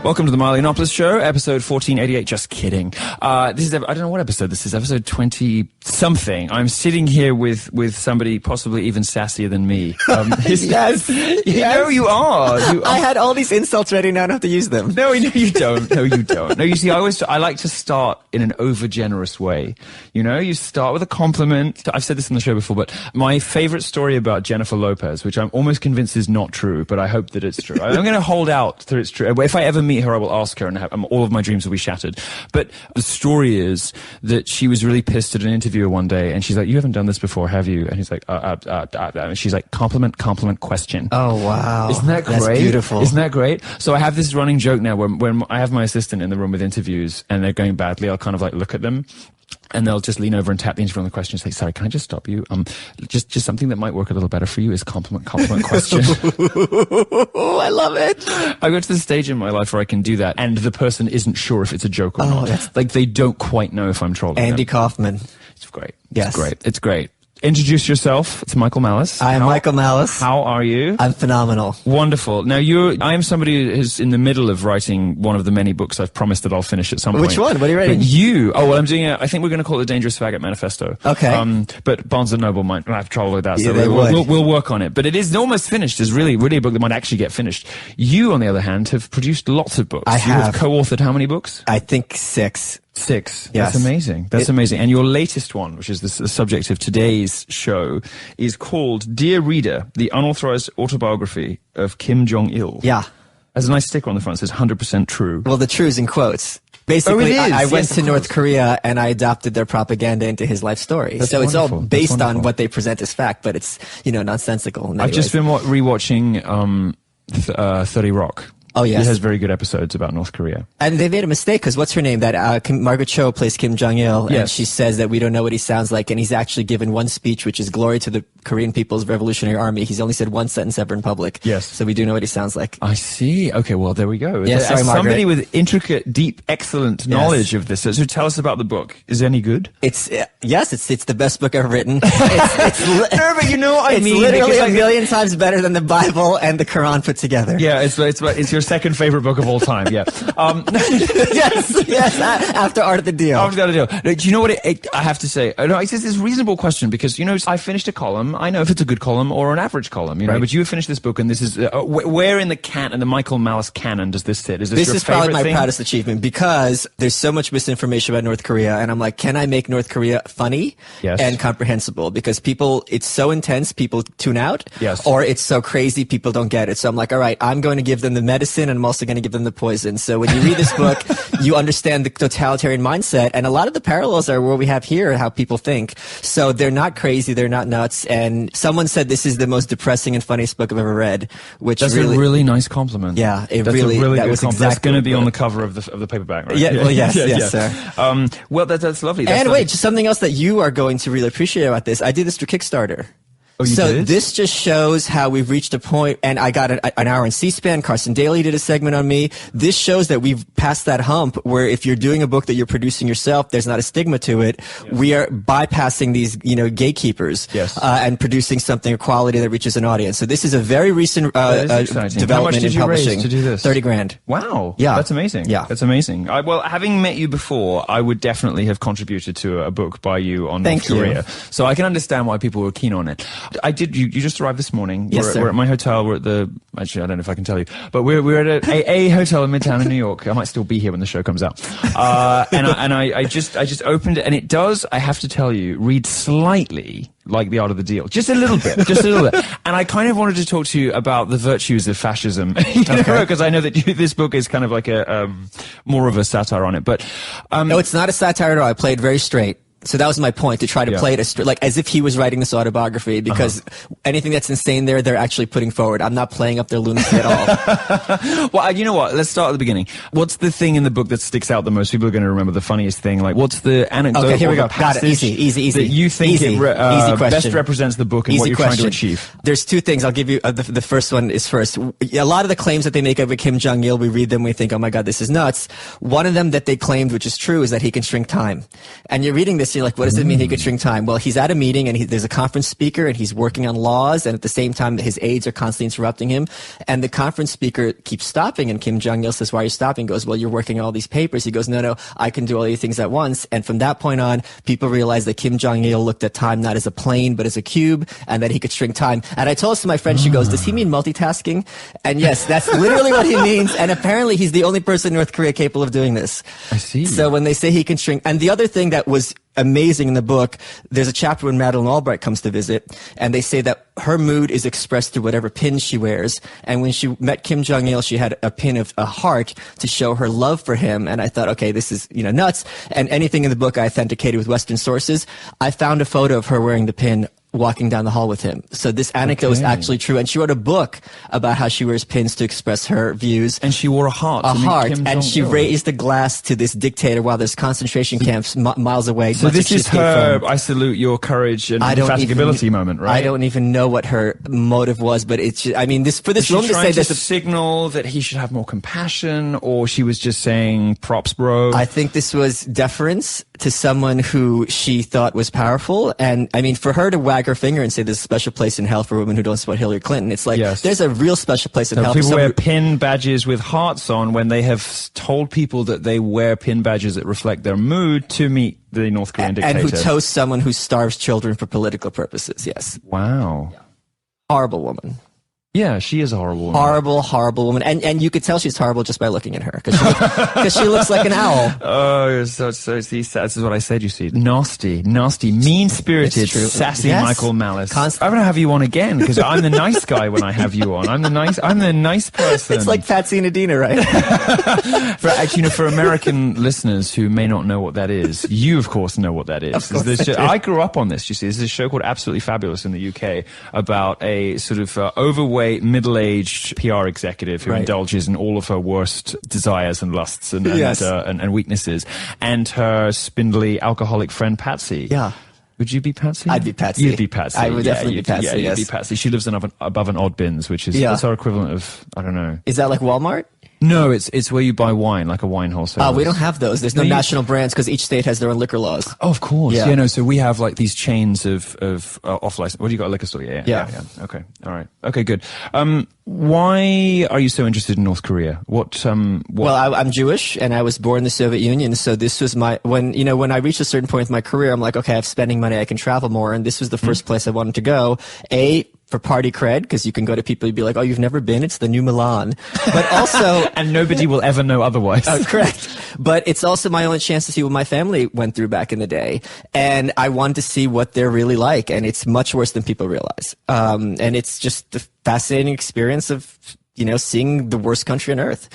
Welcome to the Yiannopoulos Show, episode 1488. Just kidding. This is, I don't know what episode this is, episode 20-something. I'm sitting here with somebody possibly even sassier than me. Yes. No, you are. I had all these insults ready, now I don't have to use them. No, you don't. No, you don't. No, you see, I like to start in an over-generous way. You know, you start with a compliment. I've said this on the show before, but my favorite story about Jennifer Lopez, which I'm almost convinced is not true, but I hope that it's true. I'm going to hold out till it's true. If I ever meet her, I will ask her, and all of my dreams will be shattered. But the story is that she was really pissed at an interviewer one day, and she's like, "You haven't done this before, have you?" And he's like, and she's like, compliment, question. Oh, wow. Isn't that great? That's beautiful. Isn't that great? So I have this running joke now when I have my assistant in the room with interviews and they're going badly, I'll kind of like look at them and they'll just lean over and tap the interviewer on the question and say, "Sorry, can I just stop you? Just something that might work a little better for you is compliment question." I love it. I got to the stage in my life where I can do that and the person isn't sure if it's a joke or not. Like they don't quite know if I'm trolling Andy them. Kaufman. It's great. Yes. It's great. Introduce yourself. It's Michael Malice. I am Michael Malice. How are you? I'm phenomenal. Wonderful. Now, I am somebody who's in the middle of writing one of the many books I've promised that I'll finish at some point. Which one? What are you writing? I'm doing I think we're going to call it the Dangerous Faggot Manifesto. Okay. But Barnes & Noble might have trouble with that, so Yeah, we'll work on it. But it is almost finished. It's really a book that might actually get finished. You, on the other hand, have produced lots of books. I have. You have co-authored how many books? I think 6. 6. Yes. That's amazing. That's amazing. And your latest one, which is the subject of today's show, is called Dear Reader, the Unauthorized Autobiography of Kim Jong-il. Yeah. There's a nice sticker on the front that says 100% true. Well, the true is in quotes. Basically, I went to North Korea and I adopted their propaganda into his life story. That's so wonderful. It's all based on what they present as fact, but it's, nonsensical. I've just been rewatching 30 Rock. Oh, yes. It has very good episodes about North Korea. And they made a mistake because what's her name? Margaret Cho plays Kim Jong-il, yes. and she says that we don't know what he sounds like, and he's actually given one speech, which is glory to the Korean People's Revolutionary Army. He's only said one sentence ever in public. Yes. So we do know what he sounds like. I see. Okay, well, there we go. Yes, sorry, somebody Margaret. with intricate, deep, excellent knowledge of this. So tell us about the book. Is it any good? It's the best book ever written. No, but you know what I mean. It's literally a million times better than the Bible and the Quran put together. Yeah, it's your second favorite book of all time. Yeah. Yes. After Art of the Deal. After the Deal. No, do you know what I have to say? No, it's this reasonable question because I finished a column. I know if it's a good column or an average column, right. But you have finished this book, and this is where in the Michael Malice canon does this sit? Is this your is probably my thing? proudest achievement because there's so much misinformation about North Korea, and I'm like, can I make North Korea funny and comprehensible? Because it's so intense, people tune out, or it's so crazy, people don't get it. So I'm like, all right, I'm going to give them the medicine, and I'm also going to give them the poison. So when you read this book, you understand the totalitarian mindset, and a lot of the parallels are what we have here, how people think. So they're not crazy, they're not nuts, and someone said this is the most depressing and funniest book I've ever read, which that's a really nice compliment. Yeah, that's a really good compliment. Exactly that's going to be on the cover of the paperback, right? Yeah, well, yes, sir. Well, that's lovely. Just something else that you are going to really appreciate about this. I did this through Kickstarter. Oh, you did? This just shows how we've reached a point, and I got an hour on C-SPAN. Carson Daly did a segment on me. This shows that we've passed that hump where if you're doing a book that you're producing yourself, there's not a stigma to it. Yes. We are bypassing these, gatekeepers, and producing something of quality that reaches an audience. So this is a very recent development How much did in you publishing. raise to do this? $30,000. Wow. Yeah. That's amazing. Yeah. That's amazing. Well, having met you before, I would definitely have contributed to a book by you on North Korea. So I can understand why people were keen on it. You just arrived this morning. Yes, sir. We're at my hotel. Actually, I don't know if I can tell you, but we're at a hotel in Midtown in New York. I might still be here when the show comes out. And I just opened it, and it does, I have to tell you, read slightly like The Art of the Deal. Just a little bit. And I kind of wanted to talk to you about the virtues of fascism, because I know that this book is kind of like more of a satire on it. But no, it's not a satire at all. I played very straight. So that was my point, to try to play it as if he was writing this autobiography, because anything that's insane there, they're actually putting forward. I'm not playing up their lunacy at all. Well, you know what? Let's start at the beginning. What's the thing in the book that sticks out the most? People are going to remember the funniest thing. Like, what's the anecdote? Okay, here we go. Got it. Easy. That you think easy best represents the book and what you're trying to achieve? There's two things. I'll give you the first one is first. A lot of the claims that they make over Kim Jong-il, we read them, we think, oh my God, this is nuts. One of them that they claimed, which is true, is that he can shrink time. And you're reading this you're like, what does it mean he could shrink time? Well, he's at a meeting and there's a conference speaker and he's working on laws, and at the same time his aides are constantly interrupting him, and the conference speaker keeps stopping, and Kim Jong-il says, why are you stopping? He goes, well, you're working on all these papers. He goes, no, I can do all these things at once. And from that point on, people realized that Kim Jong-il looked at time not as a plane but as a cube, and that he could shrink time. And I told this to my friend, she goes, does he mean multitasking? And yes, that's literally what he means, and apparently he's the only person in North Korea capable of doing this. I see. So when they say he can shrink, and the other thing that was amazing in the book, there's a chapter when Madeleine Albright comes to visit, and they say that her mood is expressed through whatever pin she wears. And when she met Kim Jong-il, she had a pin of a heart to show her love for him. And I thought, okay, this is, nuts. And anything in the book I authenticated with Western sources. I found a photo of her wearing the pin walking down the hall with him. So this anecdote is actually true. And she wrote a book about how she wears pins to express her views. And she wore a heart. And she raised a glass to this dictator while there's concentration camps miles away. So this is her, I salute your courage and indefatigability moment, right? I don't even know what her motive was, but it's just, for this woman to say that, signal that he should have more compassion, or she was just saying props, bro? I think this was deference to someone who she thought was powerful. And for her to wag her finger and say there's a special place in hell for women who don't support Hillary Clinton, it's like, there's a real special place in hell. People wear pin badges with hearts on when they have told people that they wear pin badges that reflect their mood to meet the North Korean dictator. And who toast someone who starves children for political purposes, yes. Wow. Yeah. Horrible woman. Yeah, she is a horrible woman. Horrible woman. And you could tell she's horrible just by looking at her, because she looks like an owl. Oh, so this is what I said, you see. Nasty, mean-spirited, sassy Michael Malice. I want to have you on again, because I'm the nice guy when I have you on. I'm the nice person. It's like Patsy Dina, right? For American listeners who may not know what that is, you, of course, know what that is. Of course I grew up on this, you see. There's a show called Absolutely Fabulous in the UK about a sort of overweight, middle-aged PR executive who indulges in all of her worst desires and lusts and weaknesses, and her spindly alcoholic friend Patsy. Yeah. Would you be Patsy? I'd be Patsy. You'd be Patsy. I would definitely be Patsy. Yeah, you'd be Patsy. She lives above an odd bins, which is what's our equivalent of, I don't know. Is that like Walmart? No, it's where you buy wine, like a wine wholesaler. We don't have those. There's no national brands because each state has their own liquor laws. Oh, of course. Yeah, so we have like these chains of off-license. What do you got? A liquor store? Yeah. Okay. All right. Okay, good. Why are you so interested in North Korea? What? Well, I'm Jewish and I was born in the Soviet Union. So this was when I reached a certain point in my career, I'm like, okay, I have spending money. I can travel more. And this was the first place I wanted to go. For party cred, because you can go to people and be like, oh, you've never been? It's the new Milan. But also... and nobody will ever know otherwise. Correct. But it's also my only chance to see what my family went through back in the day. And I wanted to see what they're really like. And it's much worse than people realize. And it's just a fascinating experience of, seeing the worst country on earth.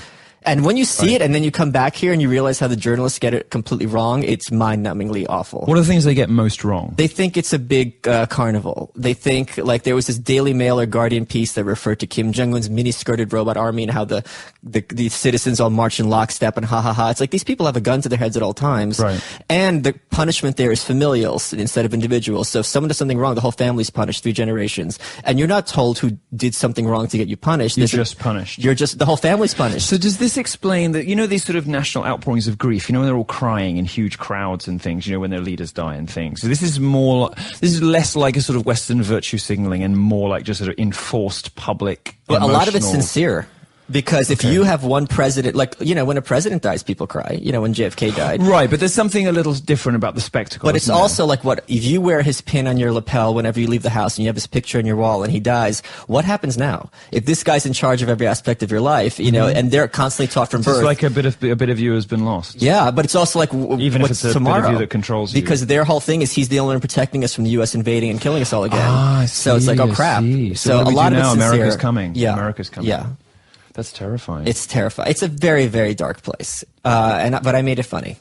And when you see it and then you come back here and you realize how the journalists get it completely wrong, it's mind-numbingly awful. What are the things they get most wrong? They think it's a big carnival. They think, like, there was this Daily Mail or Guardian piece that referred to Kim Jong-un's mini-skirted robot army and how the citizens all march in lockstep and ha-ha-ha. It's like these people have a gun to their heads at all times. Right. And the punishment there is familial instead of individual. So if someone does something wrong, the whole family's punished 3 generations. And you're not told who did something wrong to get you punished. You're just punished. The whole family's punished. So does this explain that, these sort of national outpourings of grief, when they're all crying in huge crowds and things, when their leaders die and things. So this is less like a sort of Western virtue signaling and more like just sort of enforced public emotional... a lot of it's sincere. Because if you have one president, when a president dies, people cry, when JFK died. Right, but there's something a little different about the spectacle. But it's also like if you wear his pin on your lapel whenever you leave the house and you have his picture on your wall and he dies, what happens now? If this guy's in charge of every aspect of your life, and they're constantly taught from birth. It's like a bit of you has been lost. Yeah, but it's also like even if it's a tomorrow, bit of you that controls you. Because their whole thing is he's the only one protecting us from the U.S. invading and killing us all again. So it's like, oh crap. So a lot of it's sincere. America's coming. Yeah. America's coming. Yeah. That's terrifying. It's terrifying. It's a very, very dark place. But I made it funny.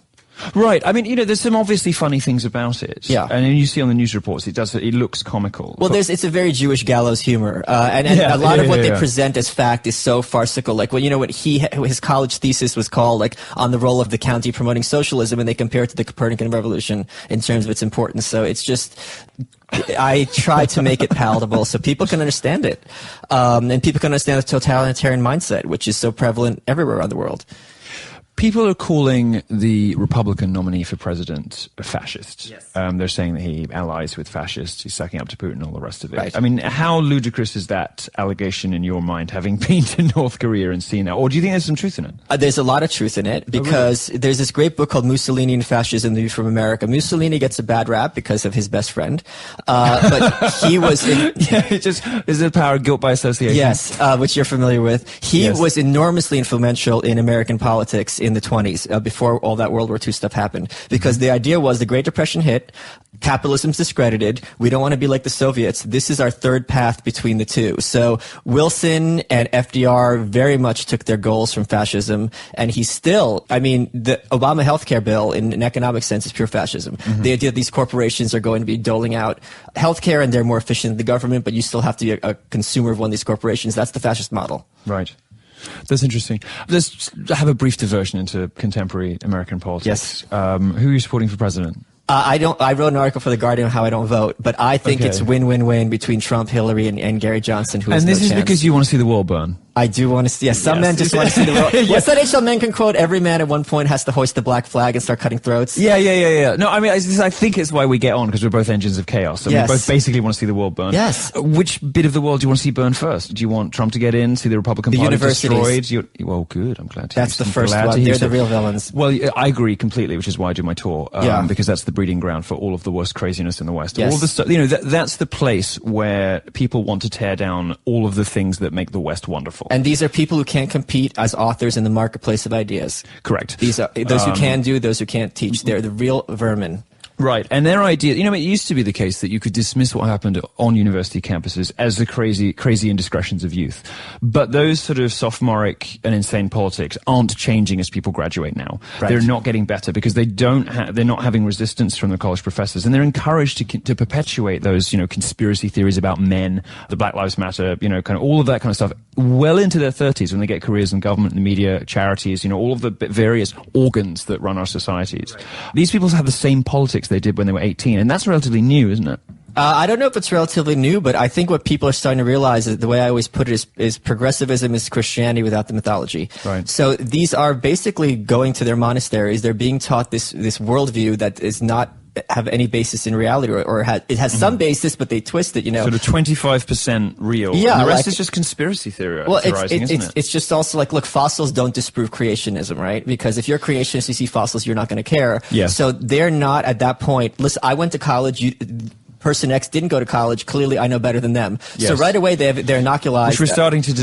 Right. There's some obviously funny things about it. Yeah. And then you see on the news reports, it looks comical. Well, it's a very Jewish gallows humor. And a lot of what they present as fact is so farcical. Like, his college thesis was called, like, on the role of the county promoting socialism, and they compare it to the Copernican revolution in terms of its importance. So it's just... I try to make it palatable so people can understand it. And people can understand the totalitarian mindset, which is so prevalent everywhere around the world. People are calling the Republican nominee for president a fascist. Yes. They're saying that he allies with fascists, he's sucking up to Putin and all the rest of it. Right. I mean, how ludicrous is that allegation in your mind, having been to North Korea and seen that? Or do you think there's some truth in it? There's a lot of truth in it, because there's this great book called Mussolini and Fascism, The View from America. Mussolini gets a bad rap because of his best friend. But he was in... is it power of guilt by association? Yes, which you're familiar with. He was enormously influential in American politics in the 20s, before all that World War II stuff happened. Because the idea was the Great Depression hit, capitalism's discredited, we don't want to be like the Soviets. This is our third path between the two. So Wilson and FDR very much took their goals from fascism, and he still, I mean, the Obama healthcare bill in an economic sense is pure fascism. The idea that these corporations are going to be doling out healthcare and they're more efficient than the government, but you still have to be a consumer of one of these corporations. That's the fascist model. Right. That's interesting. Let's have a brief diversion into contemporary American politics. Yes. Who are you supporting for president? I wrote an article for The Guardian on how I don't vote, but I think it's win-win-win between Trump, Hillary, and Gary Johnson, who has no chance. And this is because you want to see the world burn. I do want to see. Yes, some men just want to see the world. What's that H.L. Mencken quote? Every man at one point has to hoist the black flag and start cutting throats. Yeah. No, I mean, I think it's why we get on, because we're both engines of chaos. And we both basically want to see the world burn. Yes. Which bit of the world do you want to see burn first? Do you want Trump to get in, see the Republican Party destroyed? Well, good. I'm glad to hear. That's the first one. They're the real villains. Well, I agree completely, which is why I do my tour. Because that's the breeding ground for all of the worst craziness in the West. Yes. All the stuff, that's the place where people want to tear down all of the things that make the West wonderful. And these are people who can't compete as authors in the marketplace of ideas. Correct. These are those who can do, those who can't teach. They're the real vermin. Right. And their idea, it used to be the case that you could dismiss what happened on university campuses as the crazy indiscretions of youth. But those sort of sophomoric and insane politics aren't changing as people graduate now. Right. They're not getting better because they're not having resistance from the college professors, and they're encouraged to perpetuate those, conspiracy theories about men, the Black Lives Matter, kind of all of that kind of stuff well into their 30s when they get careers in government, the media, charities, all of the various organs that run our societies. Right. These people have the same politics they did when they were 18, and that's relatively new, isn't it? I don't know if it's relatively new, but I think what people are starting to realize is the way I always put it is progressivism is Christianity without the mythology. Right. So these are basically going to their monasteries. They're being taught this worldview that is not have any basis in reality, or it has some basis, but they twist it, Sort of 25% real. Yeah. And the rest is just conspiracy theory. Well, it's just also like, look, fossils don't disprove creationism, right? Because if you're a creationist, you see fossils, you're not going to care. Yes. So they're not at that point. Listen, I went to college. Person X didn't go to college. Clearly, I know better than them. Yes. So right away, they're inoculized. Which we're starting to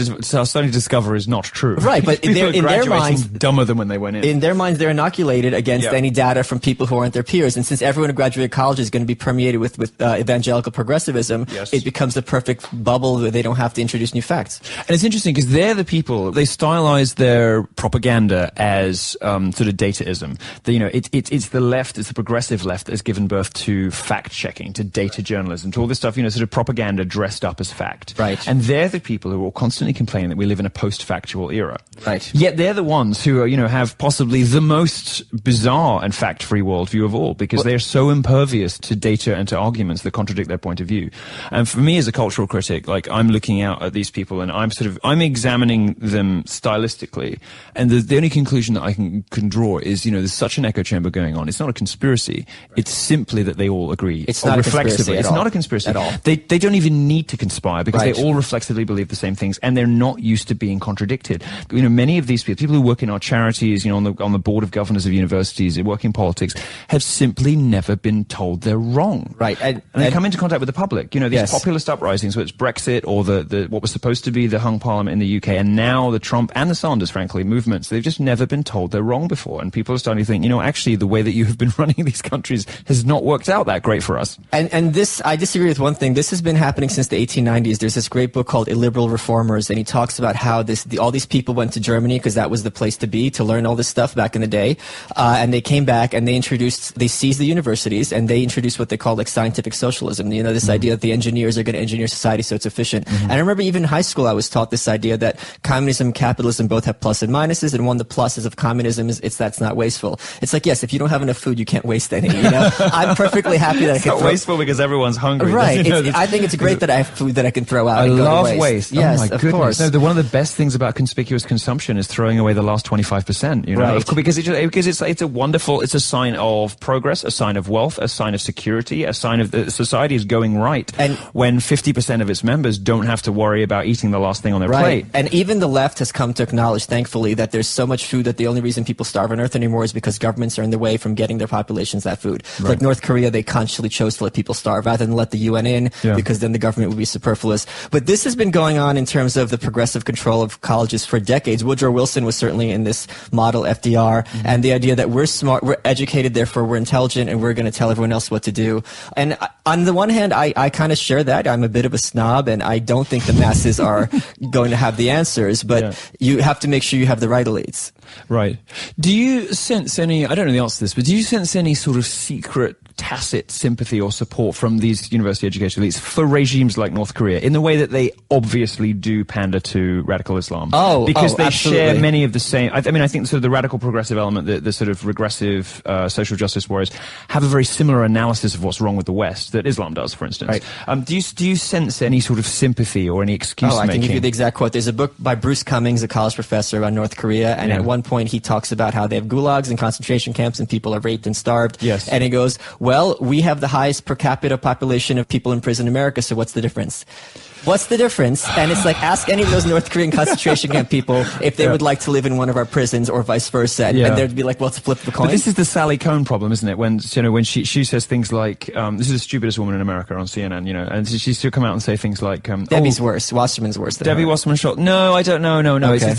discover is not true. Right, but in their minds, dumber than when they went in. In their minds, they're inoculated against any data from people who aren't their peers. And since everyone who graduated college is going to be permeated with evangelical progressive,ism, it becomes the perfect bubble where they don't have to introduce new facts. And it's interesting because they're the people, they stylize their propaganda as sort of dataism. It's the left, it's the progressive left that has given birth to fact-checking, to data journalism, to all this stuff, sort of propaganda dressed up as fact. Right. And they're the people who are constantly complaining that we live in a post-factual era. Right. Yet they're the ones who are, have possibly the most bizarre and fact-free worldview of all, because they're so impervious to data and to arguments that contradict their point of view. And for me as a cultural critic, I'm looking out at these people and I'm examining them stylistically. And the only conclusion that I can draw is, there's such an echo chamber going on. It's not a conspiracy. Right. It's simply that they all agree. It's not a conspiracy. It's not a conspiracy at all. They don't even need to conspire because they all reflexively believe the same things, and they're not used to being contradicted. Many of these people who work in our charities, on the board of governors of universities, who work in politics, have simply never been told they're wrong. Right. And they come into contact with the public. These populist uprisings, whether it's Brexit or the what was supposed to be the hung parliament in the UK, and now the Trump and the Sanders, frankly, movements, they've just never been told they're wrong before. And people are starting to think, actually, the way that you have been running these countries has not worked out that great for us. And this, I disagree with one thing. This has been happening since the 1890s. There's this great book called Illiberal Reformers, and he talks about how all these people went to Germany because that was the place to be to learn all this stuff back in the day. And they came back and they seized the universities and they introduced what they called scientific socialism. This idea that the engineers are going to engineer society so it's efficient. And I remember even in high school I was taught this idea that communism and capitalism both have plus and minuses, and one of the pluses of communism is that's not wasteful. It's like, yes, if you don't have enough food, you can't waste any. I'm perfectly happy that I can wasteful because because everyone's hungry. Right. I think it's great that I have food that I can throw out. I and go love to waste. Yes, oh my of goodness. course. No, one of the best things about conspicuous consumption is throwing away the last 25%. You know, right. because it's a wonderful. It's a sign of progress, a sign of wealth, a sign of security, a sign of the society is going right. And when 50% of its members don't have to worry about eating the last thing on their plate. And even the left has come to acknowledge, thankfully, that there's so much food that the only reason people starve on Earth anymore is because governments are in the way from getting their populations that food. Right. Like North Korea, they consciously chose to let people starve rather than let the UN in, because then the government would be superfluous. But this has been going on in terms of the progressive control of colleges for decades. Woodrow Wilson was certainly in this model, FDR, and the idea that we're smart, we're educated, therefore we're intelligent, and we're going to tell everyone else what to do. And on the one hand, I kind of share that. I'm a bit of a snob, and I don't think the masses are going to have the answers, but you have to make sure you have the right elites. Right. Do you sense any, I don't know the answer to this, but do you sense any sort of secret, tacit sympathy or support from these university educated elites for regimes like North Korea in the way that they obviously do pander to radical Islam? Because they absolutely. share many of the same, I mean, I think sort of the radical progressive element, the sort of regressive social justice warriors have a very similar analysis of what's wrong with the West that Islam does, for instance. Right. Do you sense any sort of sympathy or any excuse making? I can give you the exact quote. There's a book by Bruce Cummings, a college professor, about North Korea, and at one point he talks about how they have gulags and concentration camps and people are raped and starved. Yes. And he goes, well, we have the highest per capita population of people in prison in America, so what's the difference? What's the difference? And it's like, ask any of those North Korean concentration camp people if they would like to live in one of our prisons or vice versa. And they'd be like, well, let's flip the coin. But this is the Sally Cohn problem, isn't it? When, you know, when she says things like, this is the stupidest woman in America on CNN, you know, and she's still come out and say things like, Debbie's worse. Wasserman's worse than Debbie her. Wasserman shot. No, I don't know. No. Okay.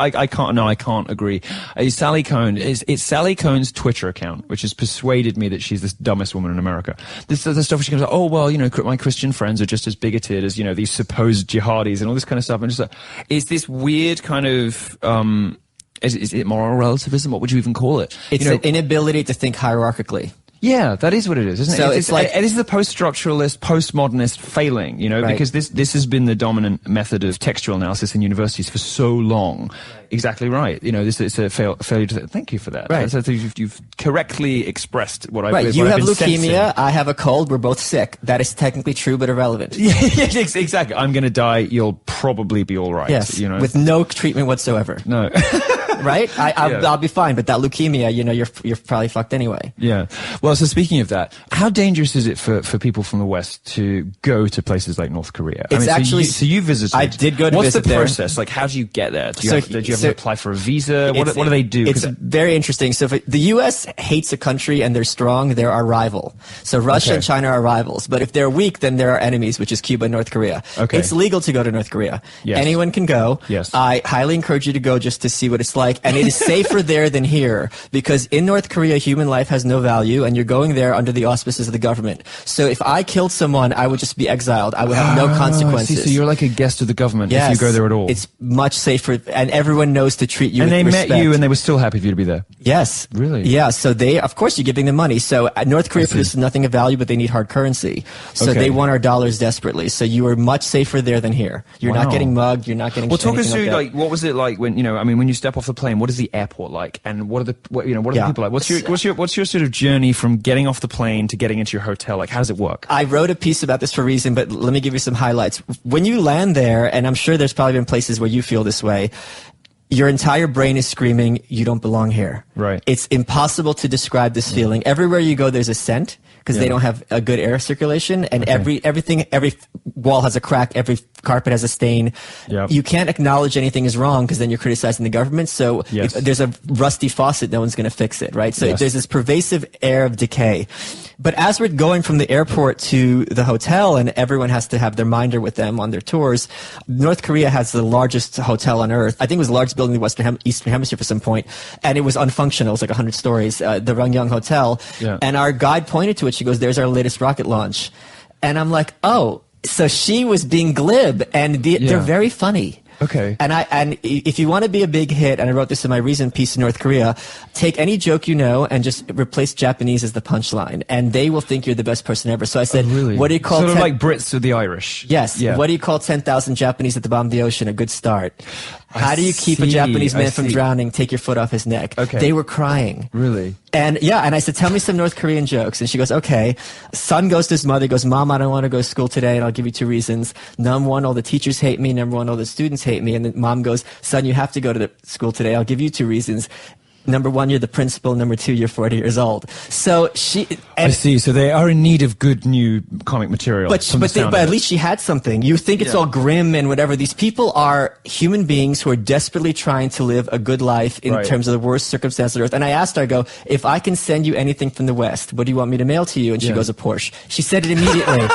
I can't. No, I can't agree. Sally Cohn it's Sally Cohn's Twitter account, which has persuaded me that she's the dumbest woman in America. This other stuff, she goes, oh, well, you know, my Christian friends are just as bigoted as, you know, these supposed jihadis and all this kind of stuff. And just like, it's this weird kind of, is it moral relativism? What would you even call it? It's an inability to think hierarchically. Yeah, that is what it is, isn't it? So it's like, it is the post-structuralist, postmodernist failing, you know, because this has been the dominant method of textual analysis in universities for so long. Exactly right. You know, this is a failure to. Thank you for that. Right. So you've correctly expressed what I've. Right. You have leukemia. Sensing. I have a cold. We're both sick. That is technically true, but irrelevant. Yeah, exactly. I'm going to die. You'll probably be all right. Yes. You know, with no treatment whatsoever. No. Right? I'll be fine, but that leukemia, you know, you're probably fucked anyway. Yeah. Well, so speaking of that, how dangerous is it for people from the West to go to places like North Korea? So you visited. I did go to visit there. What's the process? Like, how do you get there? Do you have to apply for a visa? What do they do? It's very interesting. So if the U.S. hates a country and they're strong, they're our rival. So Russia and China are rivals. But if they're weak, then they're our enemies, which is Cuba and North Korea. Okay. It's legal to go to North Korea. Yes. Anyone can go. Yes. I highly encourage you to go just to see what it's like. And it is safer there than here, because in North Korea, human life has no value, and you're going there under the auspices of the government. So if I killed someone, I would just be exiled. I would have no consequences. So you're like a guest of the government if you go there at all. It's much safer, and everyone knows to treat you with respect. And they met you, and they were still happy for you to be there. Yes. Really? Yeah. So of course, you're giving them money. So North Korea produces nothing of value, but they need hard currency. So they want our dollars desperately. So you are much safer there than here. You're not getting mugged. You're not getting. Well, talk us through like what was it like when when you step off the plane? What is the airport like, and what are the people like? What's your sort of journey from getting off the plane to getting into your hotel? Like, how does it work? I wrote a piece about this for a reason, but let me give you some highlights. When you land there, and I'm sure there's probably been places where you feel this way, your entire brain is screaming, you don't belong here. Right. It's impossible to describe this feeling. Everywhere you go, there's a scent, because they don't have a good air circulation, and every wall has a crack, every carpet has a stain. Yep. You can't acknowledge anything is wrong, because then you're criticizing the government. So if there's a rusty faucet, no one's going to fix it, right? So there's this pervasive air of decay. But as we're going from the airport to the hotel, and everyone has to have their minder with them on their tours, North Korea has the largest hotel on earth. I think it was the largest building in the Eastern Hemisphere for some point, and it was unfunctional. It was like 100 stories, the Rungyang Hotel. Yeah. And our guide pointed to it. She goes, "There's our latest rocket launch." And I'm like, oh, so she was being glib, and they're very funny. Okay. And if you want to be a big hit, and I wrote this in my recent piece in North Korea, take any joke you know and just replace Japanese as the punchline, and they will think you're the best person ever. So I said, what do you call sort of like Brits to the Irish? Yes. Yeah. What do you call 10,000 Japanese at the bottom of the ocean? A good start. How do you keep a Japanese man from drowning? Take your foot off his neck. Okay. They were crying. Really? And and I said, tell me some North Korean jokes. And she goes, okay. Son goes to his mother, goes, Mom, I don't want to go to school today, and I'll give you 2 reasons. Number 1, all the teachers hate me. Number 1, all the students hate me. And then Mom goes, son, you have to go to the school today. I'll give you 2 reasons. Number 1, you're the principal. Number 2, you're 40 years old. So I see. So they are in need of good new comic material. But at least she had something. You think it's all grim and whatever. These people are human beings who are desperately trying to live a good life in terms of the worst circumstances on earth. And I asked her, I go, if I can send you anything from the West, what do you want me to mail to you? And she goes, a Porsche. She said it immediately.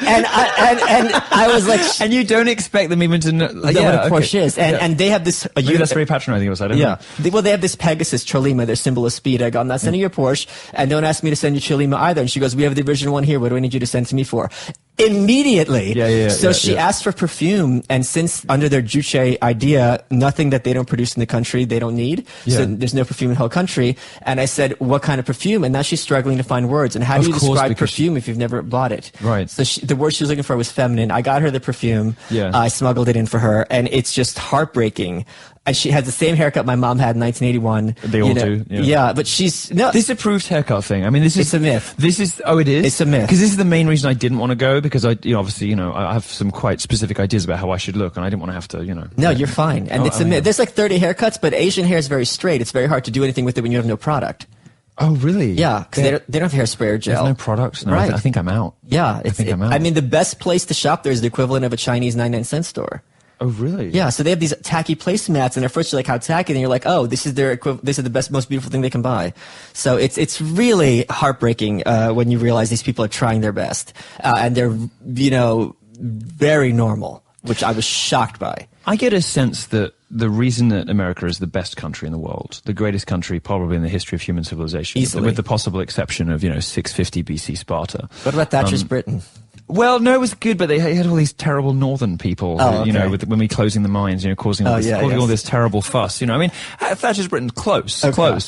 And I was like, and you don't expect them even to know what a Porsche is. And they have this. Maybe that's very patronizing. I don't know. They have this Pegasus Cholima, their symbol of speed. I go, I'm not sending you a Porsche, and don't ask me to send you Cholima either. And she goes, we have the original one here. What do I need you to send to me for? Immediately. So she asked for perfume, and since under their Juche idea, nothing that they don't produce in the country they don't need. So there's no perfume in the whole country. And I said, what kind of perfume? And now she's struggling to find words. And how do you describe perfume if you've never bought it? Right. So the word she was looking for was feminine. I got her the perfume. I smuggled it in for her, and it's just heartbreaking. And she has the same haircut my mom had in 1981. They all do. Yeah, but she's this approved haircut thing. I mean, it's a myth. This is it is. It's a myth because this is the main reason I didn't want to go, because I have some quite specific ideas about how I should look, and I didn't want to have to No, you're fine. And it's a myth. There's like 30 haircuts, but Asian hair is very straight. It's very hard to do anything with it when you have no product. Oh, really? Yeah, because they don't have hairspray or gel. There's no products. No, right. I think I'm out. Yeah, I think I'm out. I mean, the best place to shop there is the equivalent of a Chinese 99-cent store. Oh, really? Yeah, so they have these tacky placemats, and at first you're like, how tacky? And you're like, oh, this is their this is the best, most beautiful thing they can buy. So it's really heartbreaking when you realize these people are trying their best, and they're very normal, which I was shocked by. I get a sense that the reason that America is the best country in the world, the greatest country probably in the history of human civilization, easily, with the possible exception of 650 BC Sparta. What about Thatcher's Britain? Well, no, it was good, but they had all these terrible northern people, when we closing the mines, causing all this terrible fuss. I mean, Thatcher's Britain, close,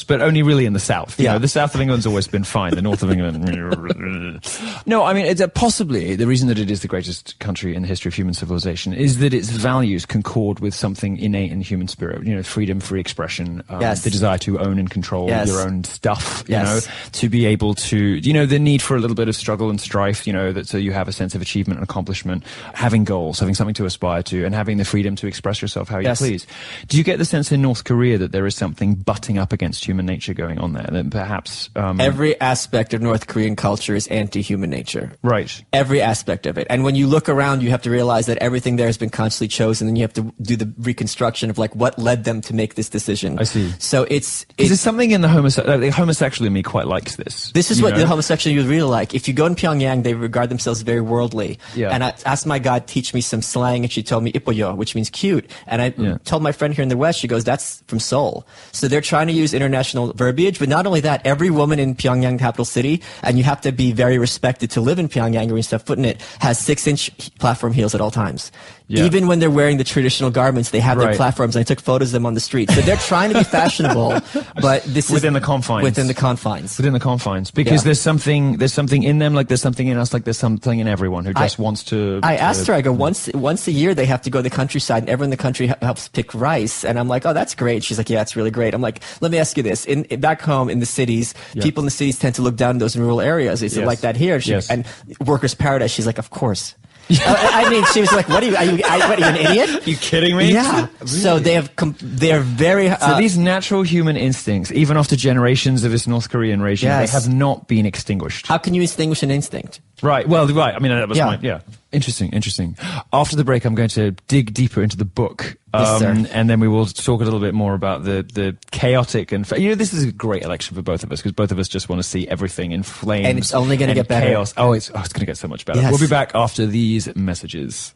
but only really in the south. The south of England's always been fine. The north of England, no. I mean, it's possibly the reason that it is the greatest country in the history of human civilization is that its values concord with something innate in the human spirit. Freedom, free expression, the desire to own and control your own stuff. To be able to, the need for a little bit of struggle and strife. So you have a sense of achievement and accomplishment, having goals, having something to aspire to, and having the freedom to express yourself how you please. Do you get the sense in North Korea that there is something butting up against human nature going on there? That perhaps every aspect of North Korean culture is anti-human nature. Right. Every aspect of it. And when you look around, you have to realize that everything there has been consciously chosen, and you have to do the reconstruction of what led them to make this decision. I see. So it's there's something in the homosexual in me quite likes this. This is what the homosexual you really like. If you go in Pyongyang, they regard themselves very worldly. And I asked my God, teach me some slang, and she told me ipoyo, which means cute. And I told my friend here in the West, she goes, that's from Seoul. So they're trying to use international verbiage, but not only that, every woman in Pyongyang, capital city, and you have to be very respected to live in Pyongyang or when you step foot in it, has 6-inch platform heels at all times. Even when they're wearing the traditional garments, they have their platforms. And I took photos of them on the street. So they're trying to be fashionable, but this within the confines. Within the confines. Within the confines. Because there's something in them, like there's something in us, like there's something in everyone who just wants to. I asked her, I go, once a year they have to go to the countryside, and everyone in the country helps pick rice. And I'm like, oh, that's great. She's like, yeah, it's really great. I'm like, let me ask you this. Back home in the cities, people in the cities tend to look down on those in rural areas. Is it like that here? And workers' paradise, she's like, of course. I mean, she was like, "What are you an idiot? Are you kidding me?" Yeah. Really? So they're very. So these natural human instincts, even after generations of this North Korean regime, they have not been extinguished. How can you extinguish an instinct? Right. Well, right. I mean, that was my Interesting. After the break, I'm going to dig deeper into the book, and then we will talk a little bit more about the chaotic and this is a great election for both of us because both of us just want to see everything in flames, and it's only going to get better. Chaos. It's going to get so much better. Yes. We'll be back after these messages.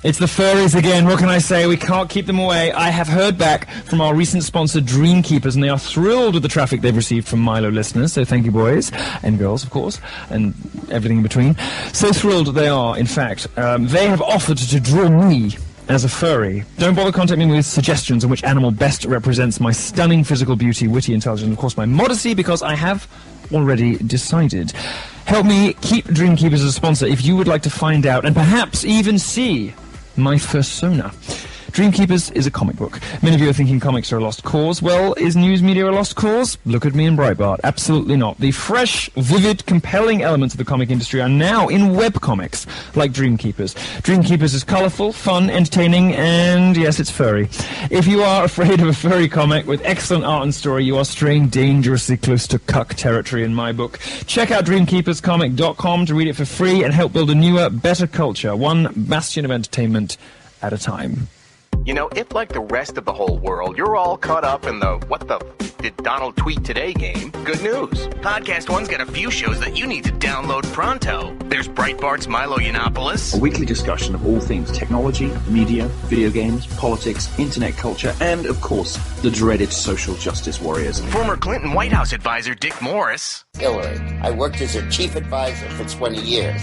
It's the furries again. What can I say? We can't keep them away. I have heard back from our recent sponsor, Dreamkeepers, and they are thrilled with the traffic they've received from Milo listeners. So thank you, boys and girls, of course, and everything in between. So thrilled they are, in fact. They have offered to draw me as a furry. Don't bother contacting me with suggestions on which animal best represents my stunning physical beauty, witty intelligence, and of course my modesty, because I have already decided. Help me keep Dreamkeepers as a sponsor if you would like to find out and perhaps even see my fursona. Dreamkeepers is a comic book. Many of you are thinking comics are a lost cause. Well, is news media a lost cause? Look at me in Breitbart. Absolutely not. The fresh, vivid, compelling elements of the comic industry are now in webcomics, like Dreamkeepers. Dreamkeepers is colourful, fun, entertaining, and yes, it's furry. If you are afraid of a furry comic with excellent art and story, you are straying dangerously close to cuck territory in my book. Check out dreamkeeperscomic.com to read it for free and help build a newer, better culture, one bastion of entertainment at a time. You know, if like the rest of the whole world, you're all caught up in the what the did Donald tweet today game, good news. Podcast One's got a few shows that you need to download pronto. There's Breitbart's Milo Yiannopoulos. A weekly discussion of all things technology, media, video games, politics, internet culture, and, of course, the dreaded social justice warriors. Former Clinton White House advisor Dick Morris. Hillary. I worked as her chief advisor for 20 years.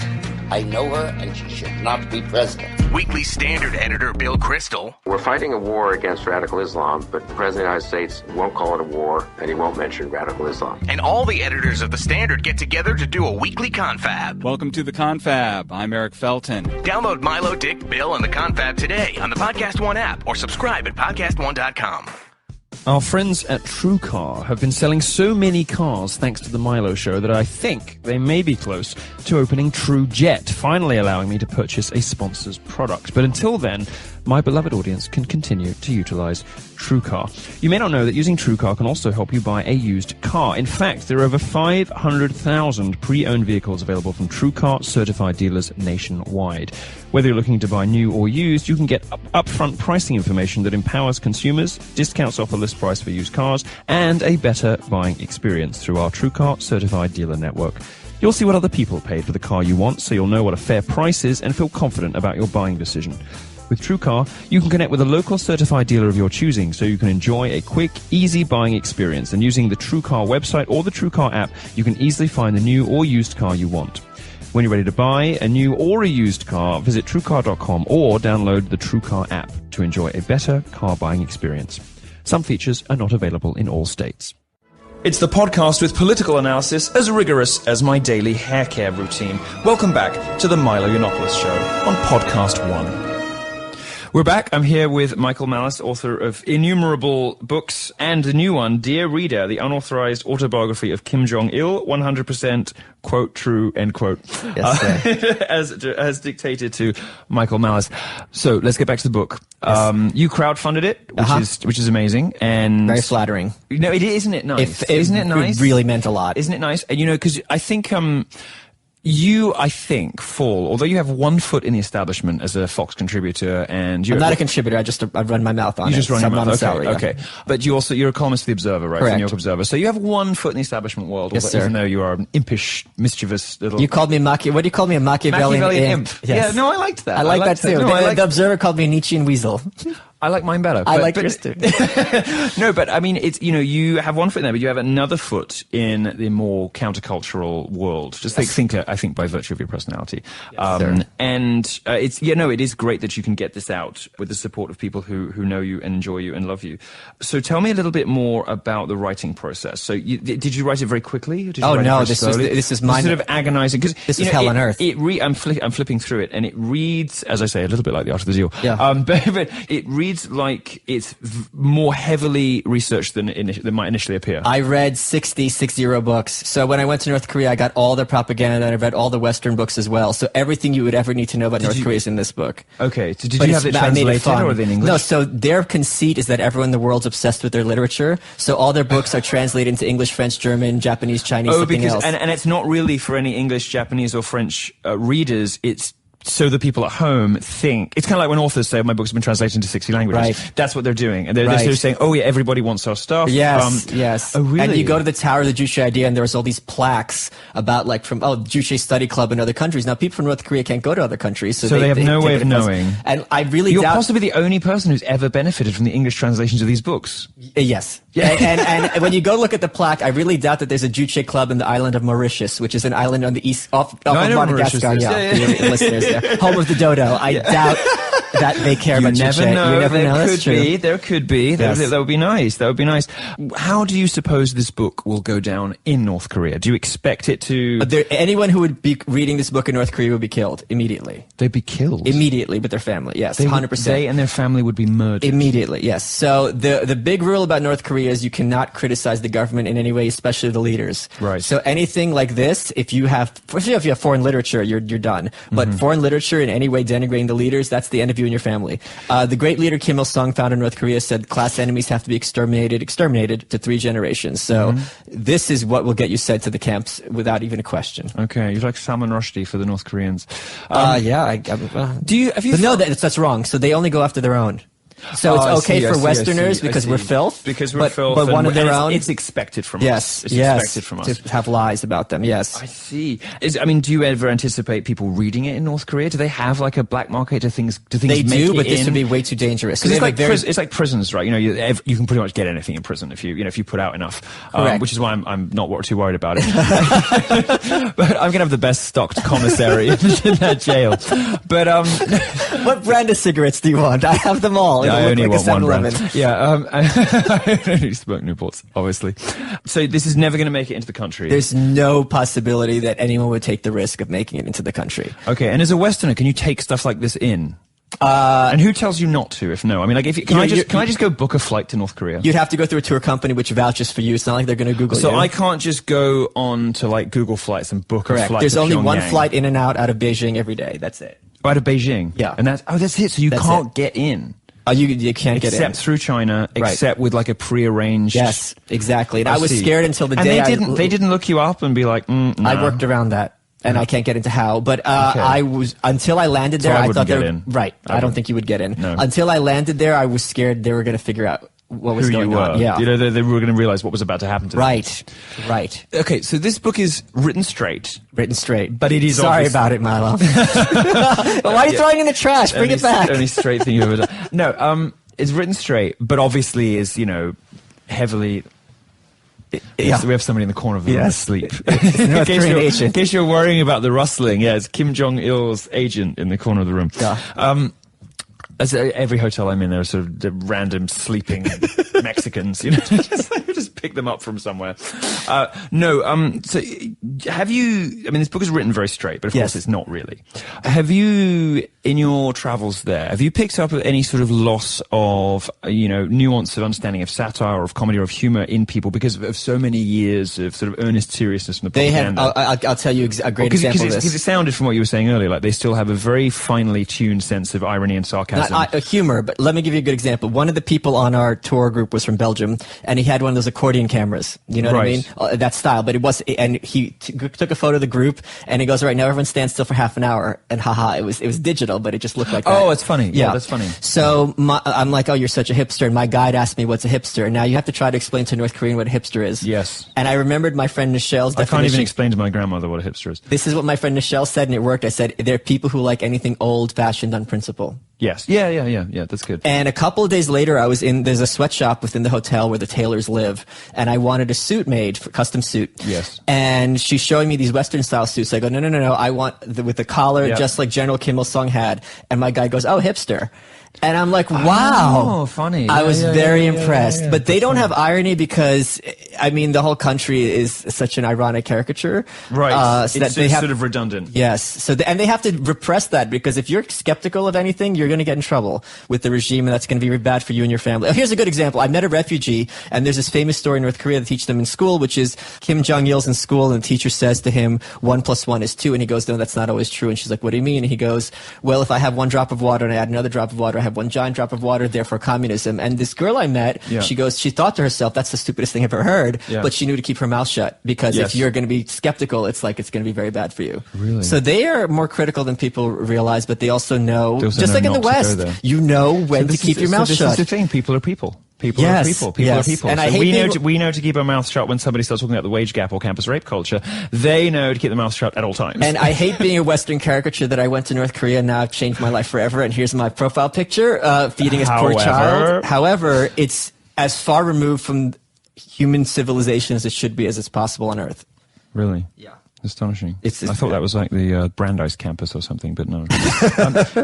I know her, and she should not be president. Weekly Standard editor Bill Kristol. We're fighting a war against radical Islam, but the President of the United States won't call it a war, and he won't mention radical Islam. And all the editors of the Standard get together to do a weekly confab. Welcome to the confab. I'm Eric Felton. Download Milo, Dick, Bill, and the confab today on the Podcast One app or subscribe at podcastone.com. Our friends at TrueCar have been selling so many cars thanks to the Milo show that I think they may be close to opening TrueJet, finally allowing me to purchase a sponsor's product. But until then, my beloved audience can continue to utilize TrueCar. You may not know that using TrueCar can also help you buy a used car. In fact, there are over 500,000 pre-owned vehicles available from TrueCar certified dealers nationwide. Whether you're looking to buy new or used, you can get upfront pricing information that empowers consumers, discounts off the list price for used cars, and a better buying experience through our TrueCar certified dealer network. You'll see what other people paid for the car you want, so you'll know what a fair price is and feel confident about your buying decision. With TrueCar, you can connect with a local certified dealer of your choosing, so you can enjoy a quick, easy buying experience. And using the TrueCar website or the TrueCar app, you can easily find the new or used car you want. When you're ready to buy a new or a used car, visit TrueCar.com or download the TrueCar app to enjoy a better car buying experience. Some features are not available in all states. It's the podcast with political analysis as rigorous as my daily hair care routine. Welcome back to the Milo Yiannopoulos Show on Podcast One. We're back. I'm here with Michael Malice, author of innumerable books and the new one, Dear Reader, the unauthorized autobiography of Kim Jong-il, 100% quote true, end quote, yes, as dictated to Michael Malice. So let's get back to the book. Yes. You crowdfunded it, which is amazing, and very flattering. No, isn't it nice? Isn't it nice? It really meant a lot. Isn't it nice? And because I think you, I think, fall, although you have one foot in the establishment as a Fox contributor, and I'm not a contributor. I run my mouth on it. You just run your mouth. Salary, okay. But you're a columnist for the Observer, right? Correct. New York Observer. So you have one foot in the establishment world, yes, even though you are an impish, mischievous little. You called me what do you call me? A Machiavellian imp. Yeah, Yes. no, I liked that. I like that too. No, the Observer called me a Nietzschean weasel. I like mine better. I like yours too. No, but I mean, it's, you have one foot in there, but you have another foot in the more countercultural world. Just thinker, I think, by virtue of your personality. Yes, and it is great that you can get this out with the support of people who know you and enjoy you and love you. So tell me a little bit more about the writing process. So did you write it very quickly? Or did you write it this is mine. Sort of agonizing. Because this is hell on earth. I'm flipping through it, and it reads, as I say, a little bit like The Art of the Deal. Yeah. But it reads like it's more heavily researched than might initially appear. I read 60 books. So when I went to North Korea, I got all their propaganda, and I read all the Western books as well. So everything you would ever need to know about North Korea is in this book. Okay. So did you have it translated or in English? No, so their conceit is that everyone in the world's obsessed with their literature. So all their books are translated into English, French, German, Japanese, Chinese, something else. And it's not really for any English, Japanese, or French readers. It's so the people at home think, it's kind of like when authors say, my books have been translated into 60 languages. Right. That's what they're doing. And they're sort of saying, oh yeah, everybody wants our stuff. Yes, yes. Oh, really? And you go to the Tower of the Juche Idea, and there's all these plaques about from Juche Study Club in other countries. Now, people from North Korea can't go to other countries. So they have no way of knowing. And I really You're possibly the only person who's ever benefited from the English translations of these books. Yes. Yeah. and when you go look at the plaque, I really doubt that there's a Juche club in the island of Mauritius, which is an island on the east, off of Madagascar. Yeah. Listeners, home of the dodo. I doubt that they care about your shit. You never know. There could be. Yes. That would be nice. That would be nice. How do you suppose this book will go down in North Korea? Do you expect it to... anyone who would be reading this book in North Korea would be killed immediately. They'd be killed? Immediately with their family, yes. 100%. They and their family would be murdered? Immediately, yes. So the big rule about North Korea is you cannot criticize the government in any way, especially the leaders. Right. So anything like this, if you have foreign literature, you're done. But foreign literature in any way denigrating the leaders, that's the end of you and your family. The great leader Kim Il-sung, founder of North Korea, said class enemies have to be exterminated to 3 generations. So this is what will get you sent to the camps without even a question. Okay, you're like Salman Rushdie for the North Koreans. Yeah. No, that's wrong. So they only go after their own. So it's okay for Westerners because we're filth. Because we're filth. But one of their own. It's expected from us. It's expected from us. To have lies about them, yes. I see. Do you ever anticipate people reading it in North Korea? Do they have like a black market to things? They do, but this would be way too dangerous. Because it's like prisons, right? You can pretty much get anything in prison if you put out enough. Which is why I'm not too worried about it. But I'm gonna have the best stocked commissary in that jail. But what brand of cigarettes do you want? I have them all. I only want one brand. Yeah, I only smoke Newports, obviously. So this is never going to make it into the country. There's no possibility that anyone would take the risk of making it into the country. Okay, and as a Westerner, can you take stuff like this in? And who tells you not to? If no, can I just go book a flight to North Korea? You'd have to go through a tour company which vouches for you. It's not like they're going to Google you. So I can't just go on to like Google Flights and book a flight. There's to only Pyongyang. one flight in and out of Beijing every day. That's it. Out of Beijing. Yeah. And that's it. So you can't get in. You can't get in. Except through China, except with like a prearranged... Yes, exactly. And I was scared until the day they didn't look you up and be like, no. I worked around that. And I can't get into how, but until I landed there, I thought I don't think you would get in. No. Until I landed there, I was scared they were going to figure out what was going on. Yeah. They were going to realize what was about to happen to them. Right. Okay, so this book is written straight. But it is Sorry about it, Milo. Why are you throwing it in the trash? Bring it back. Only straight thing you've ever done. No, it's written straight, but obviously is, heavily... Yeah. We have somebody in the corner of the room asleep. In case you're worrying about the rustling, it's Kim Jong-il's agent in the corner of the room. Yeah. As every hotel I'm in, there are sort of the random sleeping Mexicans, just pick them up from somewhere. So have you, this book is written very straight, but of course it's not really. Have you, in your travels there, have you picked up any sort of loss of, nuance of understanding of satire or of comedy or of humor in people because of so many years of sort of earnest seriousness from the propaganda? I'll tell you a great example of this. Because it sounded from what you were saying earlier, like they still have a very finely tuned sense of irony and sarcasm. Humor, but let me give you a good example. One of the people on our tour group was from Belgium, and he had one of those accordion cameras. You know what I mean? That style. But he took a photo of the group, and he goes, all right, now everyone stand still for half an hour. And it was digital, but it just looked like that. Oh, it's funny. Yeah, that's funny. So I'm like, oh, you're such a hipster. And my guide asked me, what's a hipster? And now you have to try to explain to a North Korean what a hipster is. Yes. And I remembered my friend Nichelle's definition. I can't even explain to my grandmother what a hipster is. This is what my friend Nichelle said, and it worked. I said, they're people who like anything old-fashioned on principle. Yes. Yeah, that's good. And a couple of days later, there's a sweatshop within the hotel where the tailors live, and I wanted a suit made, for custom suit. Yes. And she's showing me these Western style suits. I go, no, I want with the collar, just like General Kim Il-sung had. And my guy goes, oh, hipster. And I'm like, wow. Oh, funny. I was very impressed. But they don't have irony because, the whole country is such an ironic caricature. Right. So it's sort of redundant. Yes. So they have to repress that because if you're skeptical of anything, you're going to get in trouble with the regime, and that's going to be bad for you and your family. Oh, here's a good example. I met a refugee, and there's this famous story in North Korea they teach them in school, which is Kim Jong-il's in school, and the teacher says to him, 1 + 1 is 2. And he goes, no, that's not always true. And she's like, what do you mean? And he goes, well, if I have 1 drop of water and I add another drop of water, I have 1 giant drop of water, therefore communism. And this girl I met, she thought to herself, that's the stupidest thing I've ever heard, but she knew to keep her mouth shut because if you're going to be skeptical, it's like it's going to be very bad for you. Really? So they are more critical than people realize, but they also know, just like in the West, you know when to keep your mouth shut. This is the thing, people are people. People are people. People are people. And so we know to keep our mouth shut when somebody starts talking about the wage gap or campus rape culture. They know to keep their mouth shut at all times. And I hate being a Western caricature that I went to North Korea and now I've changed my life forever. And here's my profile picture, feeding his poor child. However, it's as far removed from human civilization as it should be as it's possible on Earth. Really? Yeah. Astonishing. I thought that was like the Brandeis campus or something, but no.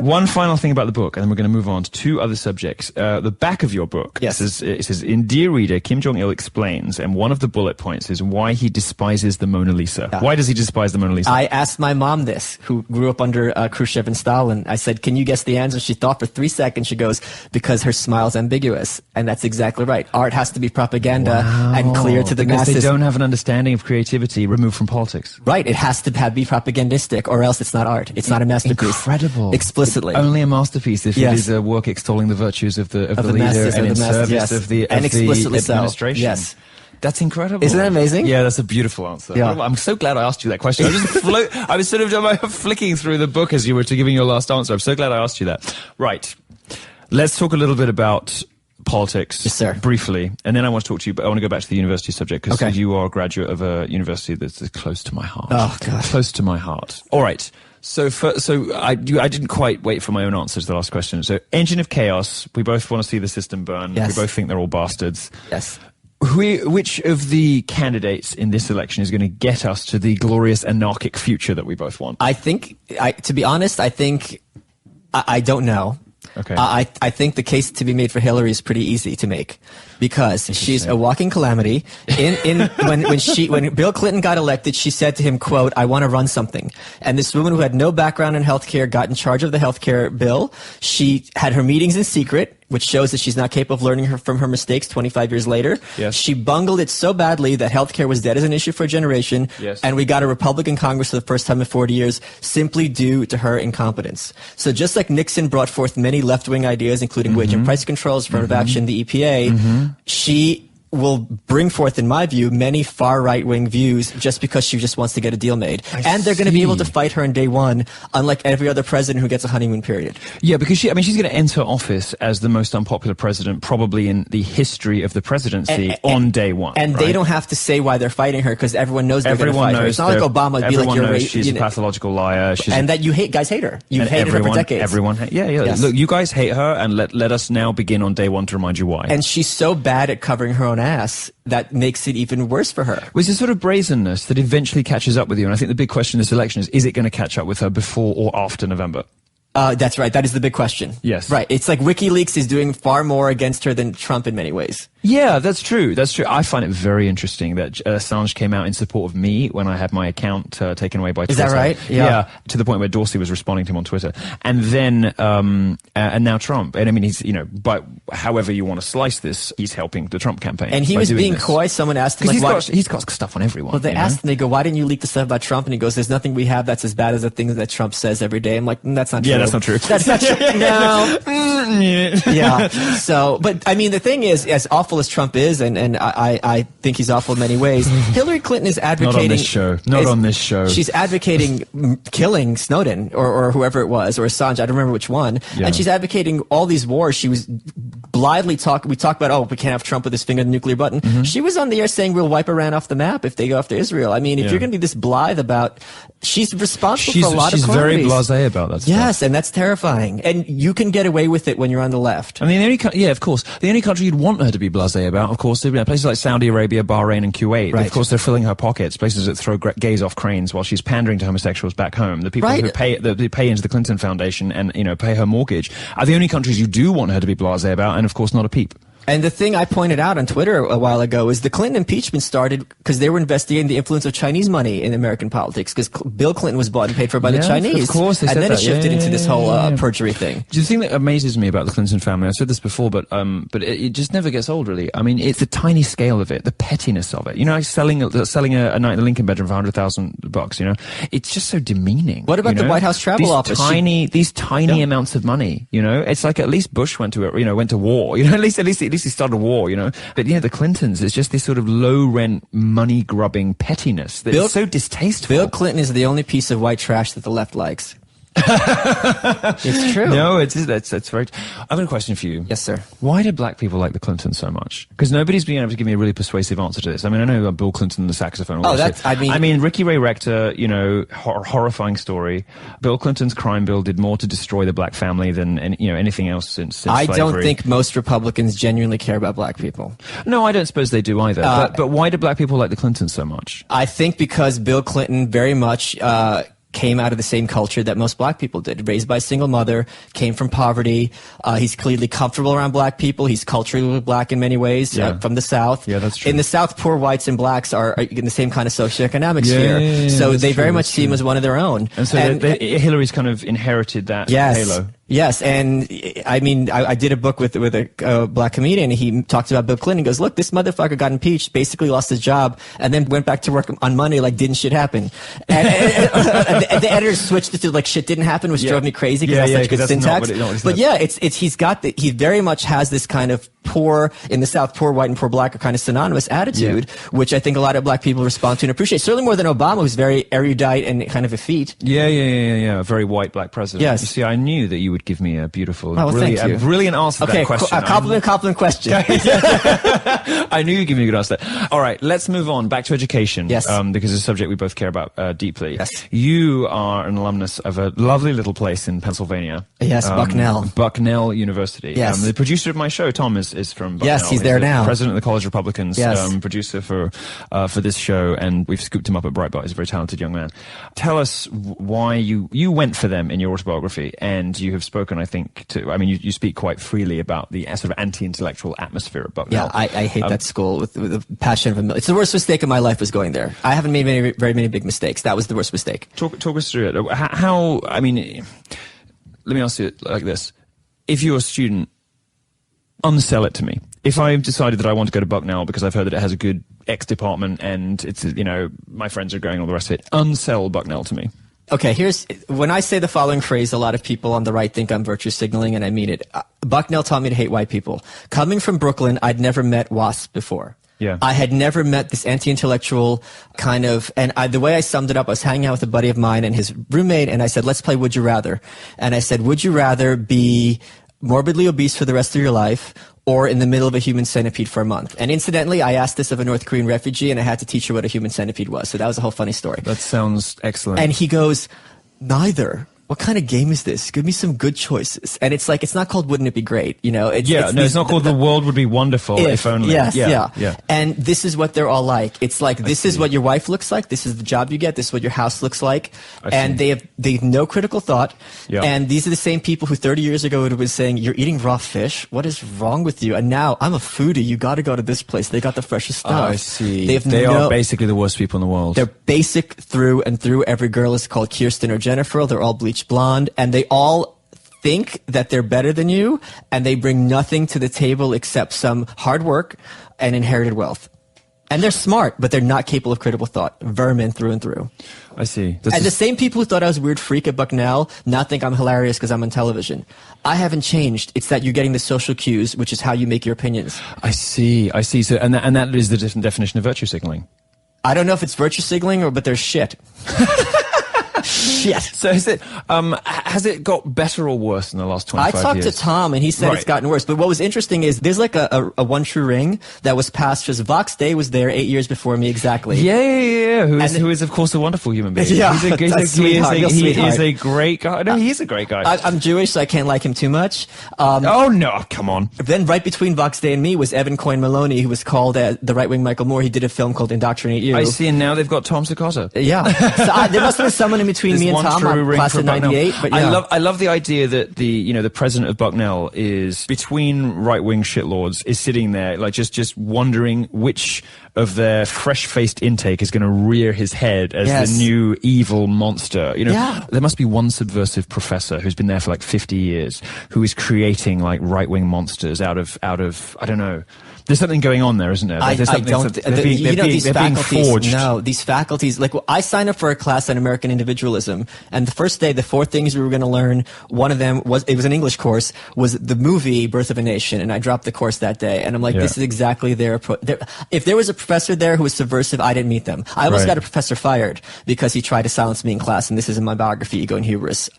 One final thing about the book, and then we're going to move on to two other subjects. The back of your book, it says, in Dear Reader, Kim Jong-il explains, and one of the bullet points is why he despises the Mona Lisa. Yeah. Why does he despise the Mona Lisa? I asked my mom this, who grew up under Khrushchev and Stalin. I said, can you guess the answer? She thought for 3 seconds. She goes, because her smile's ambiguous. And that's exactly right. Art has to be propaganda and clear to the masses. Because they don't have an understanding of creativity removed from politics. Right. It has to be propagandistic, or else it's not art. It's not a masterpiece. Incredible. Explicitly. Only a masterpiece if it is a work extolling the virtues of the leader and in service of the administration. So. Yes. That's incredible. Isn't that amazing? Yeah, that's a beautiful answer. Yeah. I'm so glad I asked you that question. I was sort of flicking through the book as you were giving your last answer. I'm so glad I asked you that. Right. Let's talk a little bit about politics, yes, sir. Briefly, and then I want to talk to you, but I want to go back to the university subject, because you are a graduate of a university that's close to my heart. Oh, God. Close to my heart. All right. So I didn't quite wait for my own answer to the last question. So, engine of chaos, we both want to see the system burn. Yes. We both think they're all bastards. Yes. Which of the candidates in this election is going to get us to the glorious anarchic future that we both want? To be honest, I don't know. Okay. I think the case to be made for Hillary is pretty easy to make, because she's a walking calamity. When Bill Clinton got elected, she said to him, quote, I want to run something. And this woman who had no background in healthcare got in charge of the healthcare bill. She had her meetings in secret, which shows that she's not capable of learning from her mistakes 25 years later. Yes. She bungled it so badly that healthcare was dead as an issue for a generation. Yes. And we got a Republican Congress for the first time in 40 years simply due to her incompetence. So just like Nixon brought forth many left-wing ideas, including wage and price controls, affirmative action, the EPA, she will bring forth, in my view, many far right-wing views just because she just wants to get a deal made. And they're going to be able to fight her on day one, unlike every other president who gets a honeymoon period. Yeah, because she's going to enter office as the most unpopular president probably in the history of the presidency on day one. And they don't have to say why they're fighting her, because everyone knows they're going to fight her. It's not like Obama would be like, you're she's a pathological liar. And that guys hate her. You've hated her for decades. Yes. Look, you guys hate her, and let us now begin on day one to remind you why. And she's so bad at covering her own ass that makes it even worse for her. Well, it's a sort of brazenness that eventually catches up with you. And I think the big question in this election is it going to catch up with her before or after November? That's right. That is the big question. Yes. Right. It's like WikiLeaks is doing far more against her than Trump in many ways. Yeah, that's true. That's true. I find it very interesting that Assange came out in support of me when I had my account taken away by Twitter. Is that right? Yeah. To the point where Dorsey was responding to him on Twitter. And then, and now Trump. And I mean, he's, but however you want to slice this, he's helping the Trump campaign. And he was being coy. Someone asked him, like, he's got stuff on everyone. Well, they asked him, they go, why didn't you leak the stuff about Trump? And he goes, there's nothing we have that's as bad as the things that Trump says every day. I'm like, that's not true. Yeah, that's not true. That's not true. No. Yeah. So, but I mean, the thing is, as awful as Trump is, and I think he's awful in many ways, Hillary Clinton is advocating. Not on this show. Not on this show. She's advocating killing Snowden or whoever it was, or Assange. I don't remember which one. Yeah. And she's advocating all these wars. She was blithely we talk about, we can't have Trump with his finger on the nuclear button. Mm-hmm. She was on the air saying we'll wipe Iran off the map if they go after Israel. I mean, if you're going to be this blithe about, she's responsible for a lot of calamities. She's very blasé about that stuff. Yes, and that's terrifying. And you can get away with it when you're on the left. I mean, of course. The only country you'd want her to be blasé about, of course, places like Saudi Arabia, Bahrain, and Kuwait. Right. Of course, they're filling her pockets. Places that throw gays off cranes while she's pandering to homosexuals back home. The people who pay into the Clinton Foundation and pay her mortgage are the only countries you do want her to be blasé about, and of course, not a peep. And the thing I pointed out on Twitter a while ago is the Clinton impeachment started because they were investigating the influence of Chinese money in American politics, because Bill Clinton was bought and paid for by the Chinese. Of course, and then it shifted into this whole perjury thing. The thing that amazes me about the Clinton family, I've said this before, but it just never gets old, really. I mean, it's the tiny scale of it, the pettiness of it. Selling a night in the Lincoln bedroom for $100,000. It's just so demeaning. What about the White House travel office? These tiny amounts of money. It's like at least Bush went to war. At least he started a war, But the Clintons, it's just this sort of low rent, money grubbing pettiness that's so distasteful. Bill Clinton is the only piece of white trash that the left likes. It's true. No, that's very. I've got a question for you. Yes, sir. Why do black people like the Clintons so much? Because nobody's been able to give me a really persuasive answer to this. I mean, I know Bill Clinton, the saxophone. I mean, Ricky Ray Rector. Horrifying story. Bill Clinton's crime bill did more to destroy the black family than anything else since slavery. I don't think most Republicans genuinely care about black people. No, I don't suppose they do either. But why do black people like the Clintons so much? I think because Bill Clinton very much came out of the same culture that most black people did. Raised by a single mother, came from poverty. He's clearly comfortable around black people. He's culturally black in many ways, from the South. Yeah, that's true. In the South, poor whites and blacks are in the same kind of socioeconomic sphere. So they very much see him as one of their own. And so Hillary's kind of inherited that halo. Yes, and I mean, I did a book with a black comedian. He talked about Bill Clinton. He goes, look, this motherfucker got impeached, basically lost his job, and then went back to work on Monday like didn't shit happen. And the editor switched it to like shit didn't happen, which drove me crazy because that's such good syntax. But he very much has this kind of poor, in the South, poor white and poor black are kind of synonymous attitude, which I think a lot of black people respond to and appreciate. Certainly more than Obama, who's very erudite and kind of effete. Yeah. A very white black president. Yes. You see, I knew that you would give me a beautiful, brilliant answer to that question. Compliment question. I knew you'd give me a good answer. All right, let's move on back to education. Yes. Because it's a subject we both care about deeply. Yes. You are an alumnus of a lovely little place in Pennsylvania. Yes, Bucknell University. Yes. The producer of my show, Tom, is from Bucknell. Yes, he's there now. President of the College Republicans. Yes. Producer for this show, and we've scooped him up at Breitbart. He's a very talented young man. Tell us why you went for them in your autobiography, and you have spoken, I think, you speak quite freely about the sort of anti-intellectual atmosphere at Bucknell. Yeah, I hate that school with the passion of a million. It's the worst mistake of my life was going there. I haven't made very many big mistakes. That was the worst mistake. Talk us through it. Let me ask you it like this. If you're a student, unsell it to me. If I've decided that I want to go to Bucknell because I've heard that it has a good X department and it's, my friends are going, all the rest of it, unsell Bucknell to me. Okay, when I say the following phrase, a lot of people on the right think I'm virtue signaling, and I mean it. Bucknell taught me to hate white people. Coming from Brooklyn, I'd never met WASP before. Yeah. I had never met this anti-intellectual kind of, the way I summed it up, I was hanging out with a buddy of mine and his roommate, and I said, let's play Would You Rather. And I said, would you rather be morbidly obese for the rest of your life or in the middle of a human centipede for a month? And incidentally, I asked this of a North Korean refugee, and I had to teach her what a human centipede was. So that was a whole funny story. That sounds excellent. And he goes, neither. What kind of game is this? Give me some good choices. And it's like, it's not called Wouldn't It Be Great? It's not called The World Would Be Wonderful if only. Yes, yeah. And this is what they're all like. It's like, this is what your wife looks like. This is the job you get. This is what your house looks like. And they have no critical thought. Yeah. And these are the same people who 30 years ago would have been saying, you're eating raw fish. What is wrong with you? And now, I'm a foodie. You got to go to this place. They got the freshest stuff. I see. They are basically the worst people in the world. They're basic through and through. Every girl is called Kirsten or Jennifer. They're all bleach blonde. And they all think that they're better than you, and they bring nothing to the table except some hard work and inherited wealth. And they're smart, but they're not capable of critical thought. Vermin through and through. I see. The same people who thought I was a weird freak at Bucknell now think I'm hilarious because I'm on television. I haven't changed. It's that you're getting the social cues, which is how you make your opinions. I see. So, and that is the definition of virtue signaling. I don't know if it's virtue signaling but there's shit. Shit. So has it got better or worse in the last 25 years? I talked to Tom, and he said it's gotten worse. But what was interesting is there's like a one true ring that was passed because Vox Day was there 8 years before me exactly. Yeah. Who is of course a wonderful human being. Yeah, he is a great guy. No, he is a great guy. I'm Jewish, so I can't like him too much. Oh no, come on. Then right between Vox Day and me was Evan Coyne Maloney, who was called the right-wing Michael Moore. He did a film called Indoctrinate You. I see, and now they've got Tom Sakota. Yeah. So there must have been someone in between me and Tom. I'm class of 98. But yeah. I love the idea that the president of Bucknell is between right-wing shitlords, is sitting there like just wondering which of their fresh-faced intake is going to rear his head as the new evil monster. There must be one subversive professor who's been there for like 50 years who is creating like right-wing monsters out of I don't know. There's something going on there, isn't there? These faculties, these faculties, like I signed up for a class on American individualism, and the first day, the 4 things we were going to learn, one of them was an English course, was the movie Birth of a Nation, and I dropped the course that day, and I'm like, this is exactly their approach. If there was a professor there who was subversive, I didn't meet them. I almost got a professor fired because he tried to silence me in class, and this is in my biography, Ego and Hubris.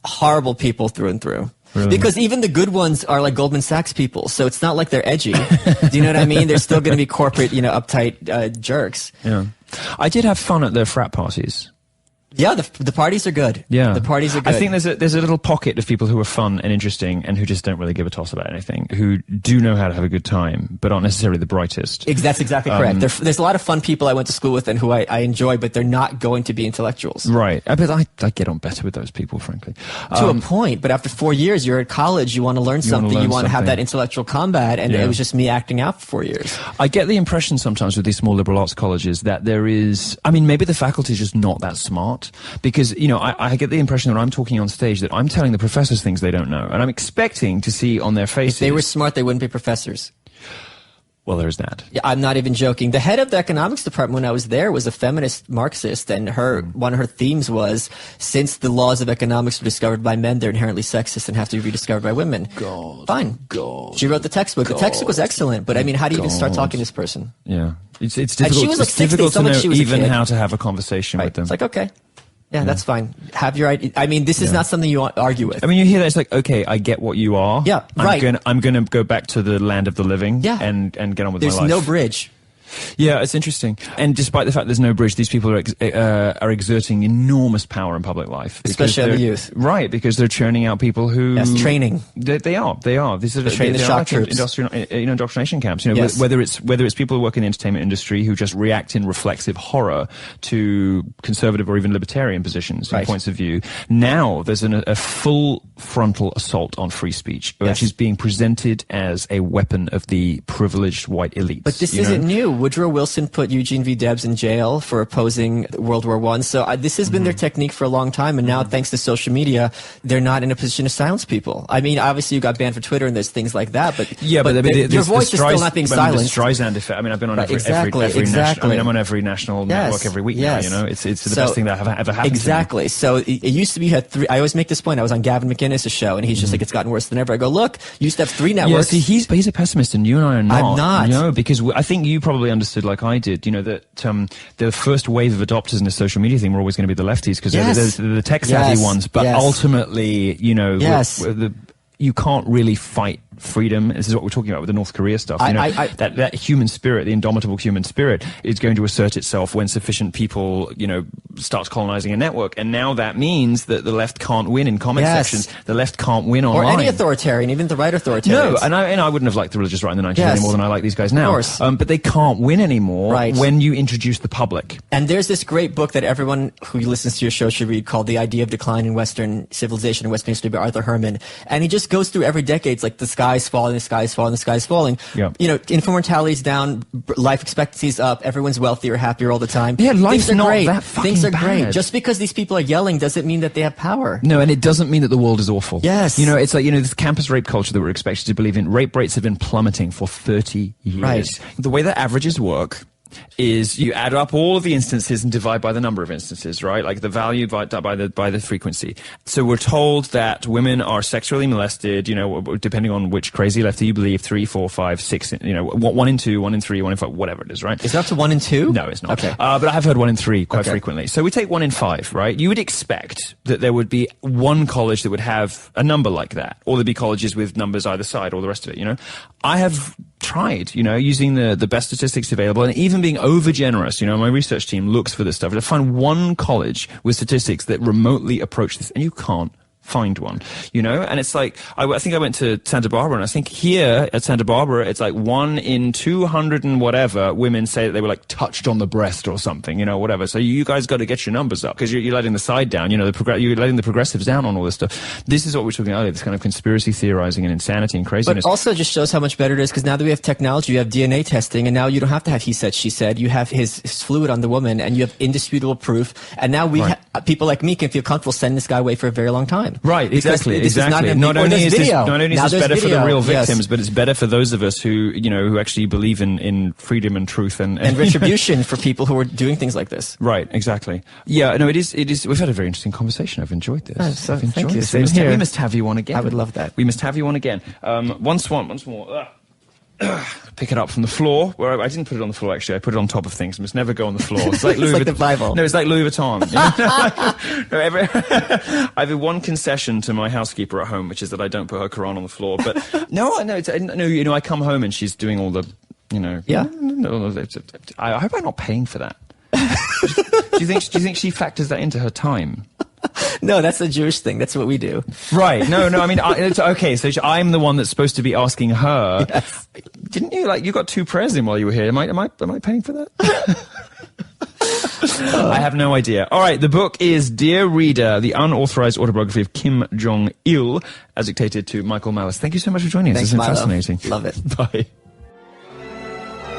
Horrible people through and through. Really? Because even the good ones are like Goldman Sachs people, so it's not like they're edgy. Do you know what I mean? They're still going to be corporate, uptight jerks. Yeah, I did have fun at their frat parties. Yeah, the parties are good. Yeah, the parties are good. I think there's a little pocket of people who are fun and interesting and who just don't really give a toss about anything, who do know how to have a good time, but aren't necessarily the brightest. That's exactly correct. There's a lot of fun people I went to school with and who I enjoy, but they're not going to be intellectuals. Right. But I get on better with those people, frankly. To a point, but after 4 years, you're at college, you want to learn something, you want to have that intellectual combat, and it was just me acting out for 4 years. I get the impression sometimes with these small liberal arts colleges that there is, maybe the faculty is just not that smart, because I get the impression when I'm talking on stage that I'm telling the professors things they don't know, and I'm expecting to see on their faces. If they were smart, they wouldn't be professors. Well, there's that. Yeah, I'm not even joking. The head of the economics department when I was there was a feminist Marxist, and one of her themes was, since the laws of economics were discovered by men, they're inherently sexist and have to be rediscovered by women. Fine. She wrote the textbook. The textbook was excellent, but how do you even start talking to this person? Yeah. It's difficult, it's difficult to know even how to have a conversation with them. It's like, okay. Yeah, that's fine. Have your idea. This is not something you argue with. You hear that, it's like, okay, I get what you are. Yeah, I'm going to go back to the land of the living and get on with my life. There's no bridge. Yeah, it's interesting. And despite the fact there's no bridge, these people are exerting enormous power in public life. Especially on the youth. Right, because they're churning out people who... Yes, training. They are. These are the shock troops. Indoctrination camps. Whether it's people who work in the entertainment industry who just react in reflexive horror to conservative or even libertarian positions and points of view. Now there's a full frontal assault on free speech, which is being presented as a weapon of the privileged white elites. But this isn't new. Woodrow Wilson put Eugene V. Debs in jail for opposing World War I. So this has been their technique for a long time, and now thanks to social media, they're not in a position to silence people. Obviously you got banned for Twitter and there's things like that, but your voice is still not being silenced. The Streisand effect. I've been on every national. I'm on every national network every week now. It's the best thing that ever happened. Exactly. So it used to be you had 3. I always make this point. I was on Gavin McInnes' show, and he's just like, it's gotten worse than ever. I go, look, you used to have 3 networks. Yeah, see, he's a pessimist, and you and I are not. I'm not. No, because I think you probably understood like I did, that the first wave of adopters in the social media thing were always going to be the lefties, because they're the tech-savvy ones, but ultimately, you can't really fight freedom. This is what we're talking about with the North Korea stuff. That human spirit, the indomitable human spirit, is going to assert itself when sufficient people, start colonizing a network. And now that means that the left can't win in comment sections. The left can't win online. Or any authoritarian, even the right authoritarians. No, and I wouldn't have liked the religious right in the 90s any more than I like these guys now. Of course. But they can't win anymore when you introduce the public. And there's this great book that everyone who listens to your show should read called The Idea of Decline in Western Civilization and Western History by Arthur Herman. And he just goes through every decade. It's like the sky is falling, the sky is falling, the sky is falling. Yeah. Infant mortality is down, life expectancy is up, everyone's wealthier, happier all the time. Yeah, life's not that fucking Things are bad. great. Just because these people are yelling doesn't mean that they have power. No, and it doesn't mean that the world is awful. Yes. It's like, this campus rape culture that we're expected to believe in. Rape rates have been plummeting for 30 years. Right. The way that averages work is you add up all of the instances and divide by the number of instances, right? Like the value by the frequency. So we're told that women are sexually molested, depending on which crazy lefty you believe, 3, 4, 5, 6, 1 in 2, 1 in 3, 1 in 5, whatever it is, right? Is that up to 1 in 2? No, it's not. Okay. But I have heard 1 in 3 quite frequently. So we take 1 in 5, right? You would expect that there would be one college that would have a number like that, or there'd be colleges with numbers either side, or the rest of it, I have tried, using the best statistics available, and even being over generous. My research team looks for this stuff to find one college with statistics that remotely approach this, and you can't find one, and it's like, I think I went to Santa Barbara, and I think here at Santa Barbara, it's like 1 in 200 and whatever women say that they were like touched on the breast or something, whatever. So you guys got to get your numbers up, because you're letting the side down, you're letting the progressives down on all this stuff. This is what we're talking about earlier, this kind of conspiracy theorizing and insanity and craziness. But also just shows how much better it is, because now that we have technology, you have DNA testing, and now you don't have to have he said, she said. You have his fluid on the woman, and you have indisputable proof, and now people like me can feel comfortable sending this guy away for a very long time. Right, exactly. This exactly. Is not only is video. this better for the real victims, but it's better for those of us who, who actually believe in freedom and truth and retribution for people who are doing things like this. Right, exactly. Yeah, no, it is. We've had a very interesting conversation. I've enjoyed this. I've enjoyed this. We must have you on again. I would love that. We must have you on again. Once more. Pick it up from the floor. Where I didn't put it on the floor, actually. I put it on top of things. It must never go on the floor. It's like It's like the Bible. No, it's like Louis Vuitton. I have one concession to my housekeeper at home, which is that I don't put her Quran on the floor. But I come home and she's doing all the, Yeah. I hope I'm not paying for that. Do you think she factors that into her time? No, that's a Jewish thing. That's what we do. Right. No, I mean, it's okay. So I'm the one that's supposed to be asking her. Yes. Didn't you, you got 2 prayers in while you were here? Am I paying for that? I have no idea. All right. The book is Dear Reader, the unauthorized autobiography of Kim Jong-il, as dictated to Michael Malice. Thank you so much for joining us. Thanks, It's been Milo. fascinating. Love it. Bye.